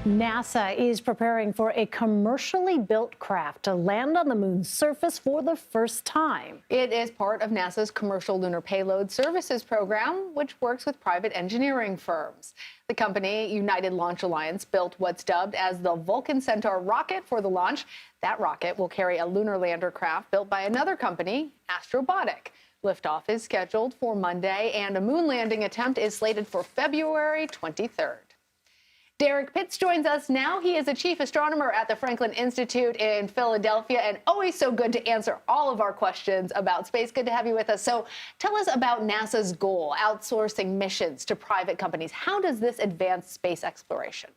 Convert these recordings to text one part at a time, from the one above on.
NASA is preparing for a commercially built craft to land on the moon's surface for the first time. It is part of NASA's Commercial Lunar Payload Services program, which works with private engineering firms. The company, United Launch Alliance, built what's dubbed as the Vulcan Centaur rocket for the launch. That rocket will carry a lunar lander craft built by another company, Astrobotic. Liftoff is scheduled for Monday, and a moon landing attempt is slated for February 23rd. Derek Pitts joins us now. He is a chief astronomer at the Franklin Institute in Philadelphia, and always so good to answer all of our questions about space. Good to have you with us. So tell us about NASA's goal, outsourcing missions to private companies. How does this advance space exploration?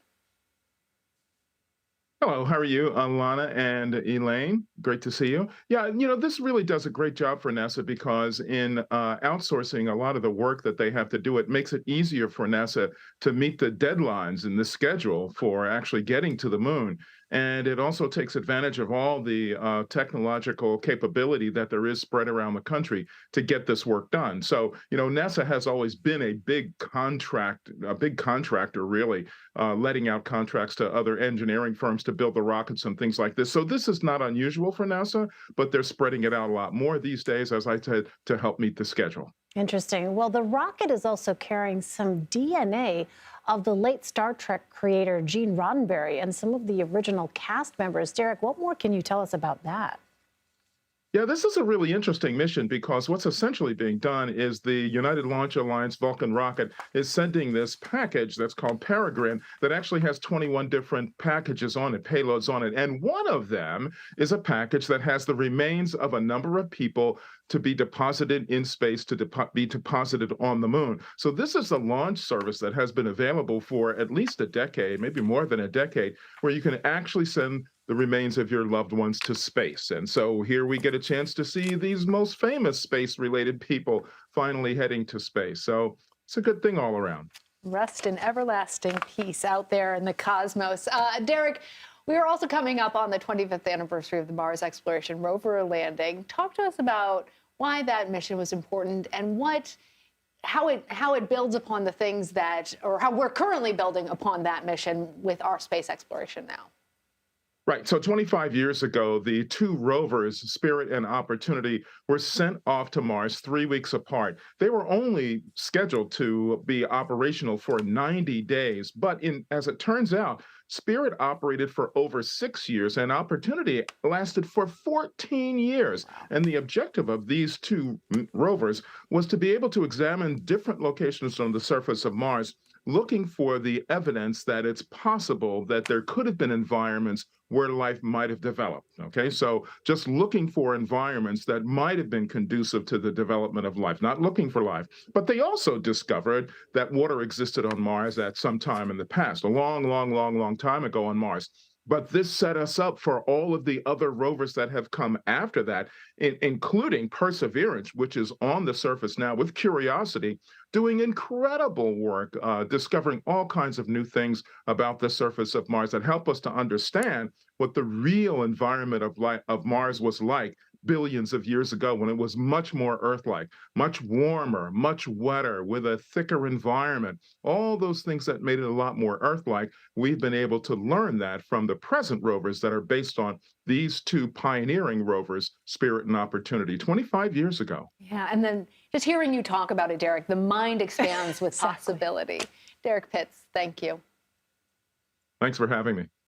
Hello, how are you, Lana and Elaine? Great to see you. Yeah, this really does a great job for NASA because in outsourcing a lot of the work that they have to do, it makes it easier for NASA to meet the deadlines in the schedule for actually getting to the moon. And it also takes advantage of all the technological capability that there is spread around the country to get this work done. So, NASA has always been a big contractor, really, letting out contracts to other engineering firms to build the rockets and things like this. So this is not unusual for NASA, but they're spreading it out a lot more these days, as I said, to help meet the schedule. Interesting. Well, the rocket is also carrying some DNA of the late Star Trek creator Gene Roddenberry and some of the original cast members. Derek, what more can you tell us about that? Yeah, this is a really interesting mission because what's essentially being done is the United Launch Alliance Vulcan rocket is sending this package that's called Peregrine that actually has 21 different packages on it, payloads on it. And one of them is a package that has the remains of a number of people to be deposited in space to be deposited on the moon. So this is a launch service that has been available for at least a decade, maybe more than a decade, where you can actually send the remains of your loved ones to space. And so here we get a chance to see these most famous space-related people finally heading to space. So it's a good thing all around. Rest in everlasting peace out there in the cosmos. Derek, we are also coming up on the 25th anniversary of the Mars exploration rover landing. Talk to us about why that mission was important and how it builds upon the things or how we're currently building upon that mission with our space exploration now. Right. So 25 years ago, the two rovers, Spirit and Opportunity, were sent off to Mars 3 weeks apart. They were only scheduled to be operational for 90 days. But as it turns out, Spirit operated for over 6 years and Opportunity lasted for 14 years. And the objective of these two rovers was to be able to examine different locations on the surface of Mars, looking for the evidence that it's possible that there could have been environments where life might have developed. Okay, so just looking for environments that might have been conducive to the development of life, not looking for life. But they also discovered that water existed on Mars at some time in the past, a long, long, long, long time ago on Mars. But this set us up for all of the other rovers that have come after that, including Perseverance, which is on the surface now with Curiosity, doing incredible work, discovering all kinds of new things about the surface of Mars that help us to understand what the real environment of Mars was like billions of years ago when it was much more Earth-like, much warmer, much wetter, with a thicker environment. All those things that made it a lot more Earth-like, we've been able to learn that from the present rovers that are based on these two pioneering rovers, Spirit and Opportunity, 25 years ago. Yeah, and then just hearing you talk about it, Derek, the mind expands with Exactly. possibility. Derek Pitts, thank you. Thanks for having me.